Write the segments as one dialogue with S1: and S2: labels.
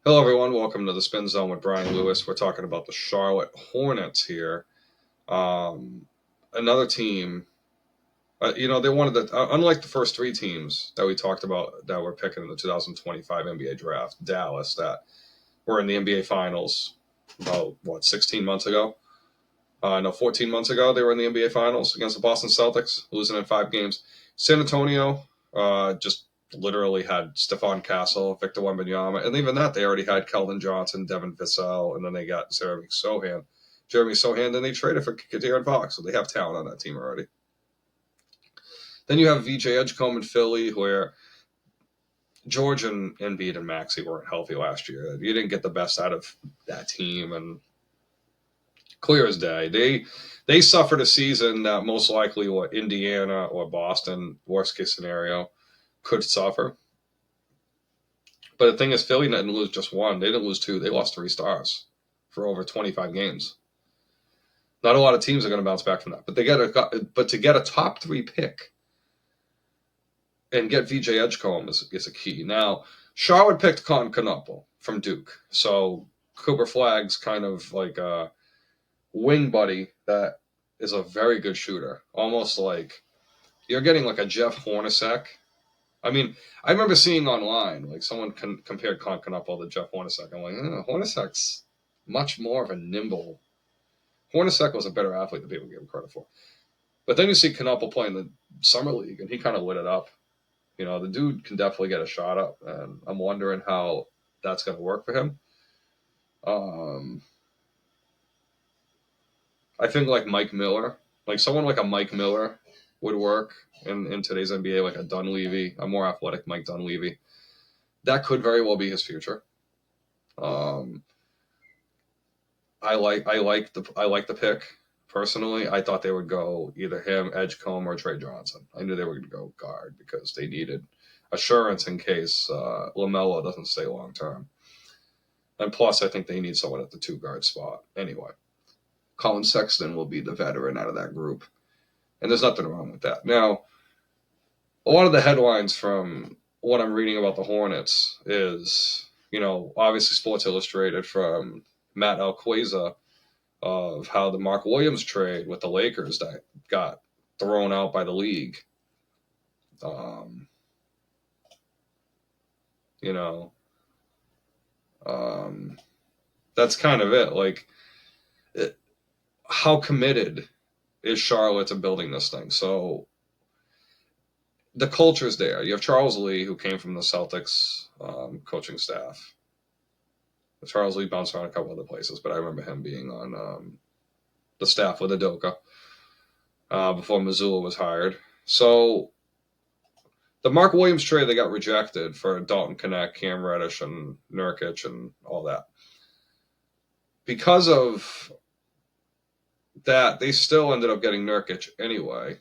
S1: Hello, everyone. Welcome to the Spin Zone with Brian Lewis. We're talking about the Charlotte Hornets here. Um, Another team. They wanted the unlike the first three teams that we talked about that were picking in the 2025 NBA draft. Dallas, that were in the NBA Finals about 16 months ago. No, 14 months ago they were in the NBA Finals against the Boston Celtics, losing in 5 games. San Antonio just literally had Stephon Castle, Victor Wembanyama, and even that they already had Keldon Johnson, Devin Vassell, and then they got Jeremy Sohan. Then they traded for De'Aaron Fox, so they have talent on that team already. Then you have VJ Edgecombe in Philly, where George and Embiid and Maxey weren't healthy last year. You didn't get the best out of that team, and clear as day, they suffered a season that most likely what Indiana or Boston, worst case scenario, could suffer. But the thing is, Philly didn't lose just one. They didn't lose two. They lost 3 stars for over 25 games. Not a lot of teams are going to bounce back from that. But to get a top 3 pick and get VJ Edgecombe is a key. Now, Charlotte picked Con Canopel from Duke. So Cooper Flag's kind of like a wing buddy that is a very good shooter. Almost like you're getting like a Jeff Hornacek. I mean, I remember seeing online, like someone compared Concanopoulos to Jeff Hornacek. I'm like, Hornacek's much more of a nimble. Hornacek was a better athlete than people give him credit for. But then you see Canopoulos play in the summer league, and he kind of lit it up. The dude can definitely get a shot up, and I'm wondering how that's going to work for him. I think someone like a Mike Miller would work in today's NBA, like a Dunleavy, a more athletic Mike Dunleavy. That could very well be his future. I like the pick personally. I thought they would go either him, Edgecombe, or Trey Johnson. I knew they were going to go guard because they needed assurance in case LaMelo doesn't stay long term. And plus, I think they need someone at the 2 guard spot anyway. Colin Sexton will be the veteran out of that group, and there's nothing wrong with that. Now, a lot of the headlines from what I'm reading about the Hornets is, obviously Sports Illustrated from Matt Alqueza of how the Mark Williams trade with the Lakers that got thrown out by the league. Um, you know, that's kind of it. Like, how committed is Charlotte to building this thing? So the culture's there. You have Charles Lee, who came from the Celtics coaching staff. Charles Lee bounced around a couple other places, but I remember him being on the staff with Udoka before Missoula was hired. So the Mark Williams trade, they got rejected for Dalton Knecht, Cam Reddish, and Nurkic and all that. Because of that, they still ended up getting Nurkic anyway.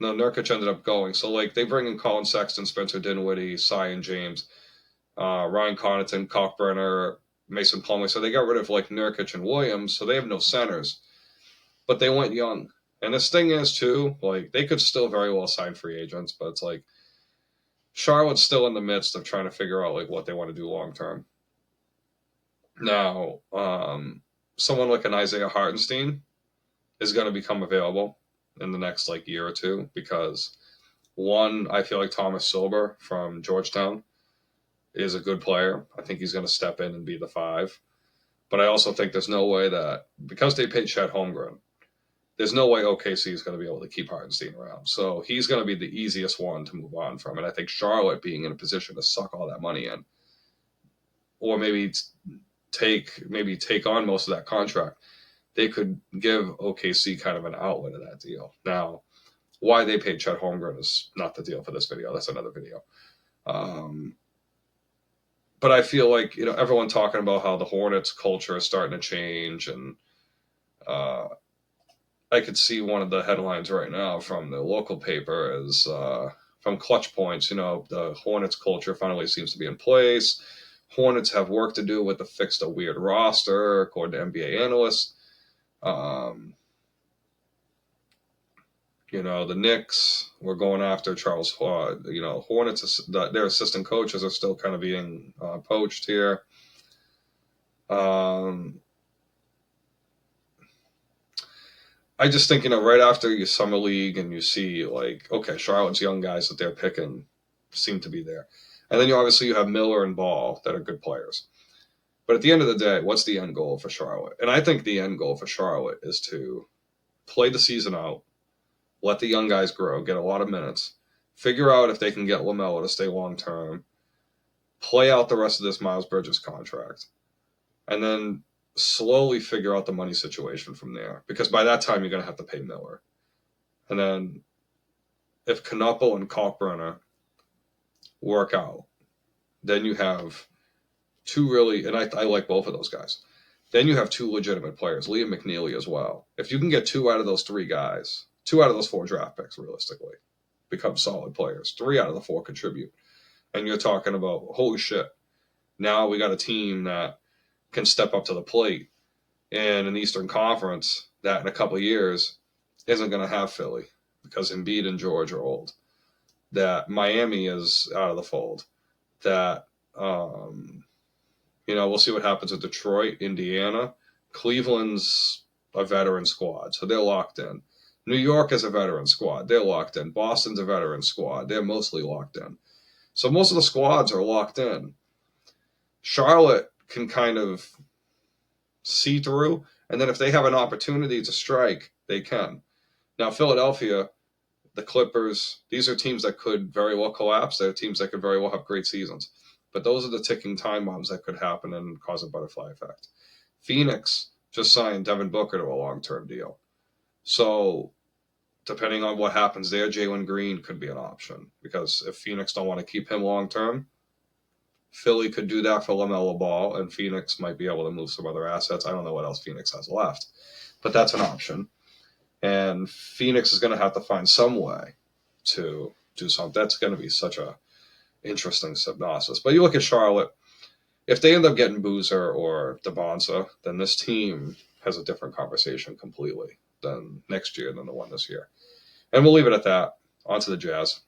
S1: No, Nurkic ended up going. So, they bring in Colin Sexton, Spencer Dinwiddie, Sion James, Ryan Connaughton, Cockburner, Mason Plumlee. So they got rid of, Nurkic and Williams, so they have no centers. But they went young. And this thing is, too, they could still very well sign free agents, but it's Charlotte's still in the midst of trying to figure out, what they want to do long term. Now, someone like an Isaiah Hartenstein is going to become available in the next, year or two because, one, I feel like Thomas Silber from Georgetown is a good player. I think he's going to step in and be the 5. But I also think there's no way that, because they paid Chet Holmgren, there's no way OKC is going to be able to keep Hartenstein around. So he's going to be the easiest one to move on from. And I think Charlotte being in a position to suck all that money in, or maybe take on most of that contract, they could give OKC kind of an outlet of that deal. Now, why they paid Chet Holmgren is not the deal for this video. That's another video. But I feel like, everyone talking about how the Hornets culture is starting to change, and I could see one of the headlines right now from the local paper is from Clutch Points. The Hornets culture finally seems to be in place. Hornets have work to do with to fix a weird roster, according to NBA analysts. The Knicks were going after Charles. Hornets, their assistant coaches are still kind of being poached here. Um, I just think, right after your summer league and you see like, okay, Charlotte's young guys that they're picking seem to be there. And then you have Miller and Ball that are good players. But at the end of the day, what's the end goal for Charlotte? And I think the end goal for Charlotte is to play the season out, let the young guys grow, get a lot of minutes, figure out if they can get LaMelo to stay long term, play out the rest of this Miles Bridges contract, and then slowly figure out the money situation from there. Because by that time, you're going to have to pay Miller. And then if Knuppel and Kalkbrenner work out, then you have two really, and I like both of those guys. Then you have two legitimate players, Liam McNeely as well. If you can get two out of those three guys, two out of those four draft picks, realistically, become solid players. Three out of the four contribute. And you're talking about, holy shit, now we got a team that can step up to the plate in an Eastern Conference that in a couple of years isn't going to have Philly because Embiid and George are old. That Miami is out of the fold. That, we'll see what happens with Detroit, Indiana. Cleveland's a veteran squad, so they're locked in. New York is a veteran squad. They're locked in. Boston's a veteran squad. They're mostly locked in. So most of the squads are locked in. Charlotte can kind of see through, and then if they have an opportunity to strike, they can. Now, Philadelphia, the Clippers, these are teams that could very well collapse. They're teams that could very well have great seasons. But those are the ticking time bombs that could happen and cause a butterfly effect. Phoenix just signed Devin Booker to a long-term deal. So depending on what happens there, Jalen Green could be an option. Because if Phoenix don't want to keep him long-term, Philly could do that for LaMelo Ball, and Phoenix might be able to move some other assets. I don't know what else Phoenix has left. But that's an option. And Phoenix is going to have to find some way to do something. That's going to be such a interesting synopsis. But you look at Charlotte, if they end up getting Boozer or DeBonza, then this team has a different conversation completely than next year than the one this year. And we'll leave it at that. On to the Jazz.